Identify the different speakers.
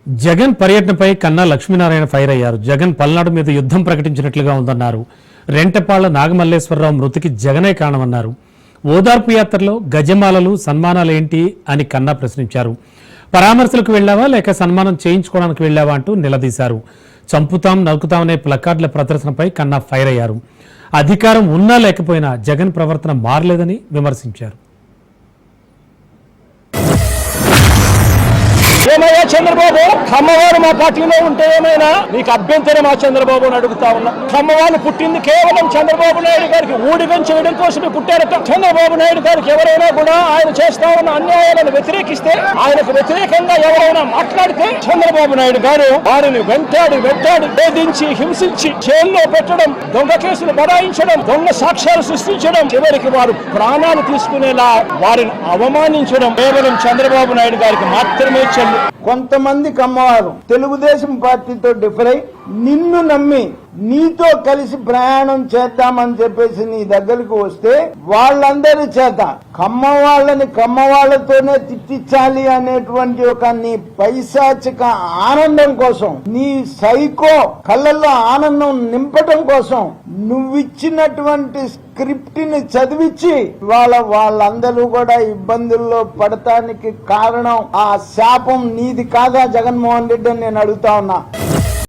Speaker 1: జగన్ పర్యటనపై కన్నా లక్ష్మీనారాయణ ఫైర్ అయ్యారు. జగన్ పల్నాడు మీద యుద్ధం ప్రకటించినట్లుగా ఉందన్నారు. రెంటపాళ్ల నాగమల్లేశ్వరరావు మృతికి జగనే కారణమన్నారు. ఓదార్పు యాత్రలో గజమాలలు సన్మానాలేంటి అని కన్నా ప్రశ్నించారు. పరామర్శలకు వెళ్లావా లేక సన్మానం చేయించుకోవడానికి వెళ్లావా అంటూ నిలదీశారు. చంపుతాం నరుకుతామనే ప్లకార్డుల ప్రదర్శనపై కన్నా ఫైర్ అయ్యారు. అధికారం ఉన్నా లేకపోయినా జగన్ ప్రవర్తన మారలేదని విమర్శించారు.
Speaker 2: ఏమయ్యా చంద్రబాబు, కమ్మవారు మా పార్టీలో ఉంటే ఏమైనా నీకు అభ్యంతరం? ఆ చంద్రబాబు అని అడుగుతా ఉన్నా. కమ్మవాళ్ళు పుట్టింది కేవలం చంద్రబాబు నాయుడు గారికి ఊడిగం చేయడం కోసమే పుట్టారట. చంద్రబాబు నాయుడు గారికి ఎవరైనా కూడా ఆయన చేస్తా ఉన్న అన్యాయాలను వ్యతిరేకిస్తే, ఆయనకు వ్యతిరేకంగా ఎవరైనా మాట్లాడితే చంద్రబాబు నాయుడు గారు వారిని వెంటాడి వేధించి హింసించి జైల్లో పెట్టడం, దొంగ కేసులు బడాయించడం, దొంగ సాక్ష్యాలు సృష్టించడం, చివరికి వారు ప్రాణాలు తీసుకునేలా వారిని అవమానించడం కేవలం చంద్రబాబు నాయుడు గారికి మాత్రమే చెల్లి.
Speaker 3: కొంతమంది కమ్మవారు తెలుగుదేశం పార్టీతో డిఫర్ అయి నిన్ను నమ్మి నీతో కలిసి ప్రయాణం చేద్దామని చెప్పేసి నీ దగ్గరికి వస్తే వాళ్ళందరి చేత కమ్మవాళ్ళని కమ్మవాళ్లతోనే తిట్టించాలి అనేటువంటి ఒక నీ పైశాచిక ఆనందం కోసం, నీ సైకో కళ్ళల్లో ఆనందం నింపటం కోసం నువ్విచ్చినటువంటి స్క్రిప్ట్ ని చదివించి వాళ్ళందరూ కూడా ఇబ్బందుల్లో పడటానికి కారణం ఆ శాపం నీది కాదా జగన్మోహన్ రెడ్డి అని నేను అడుగుతా ఉన్నా.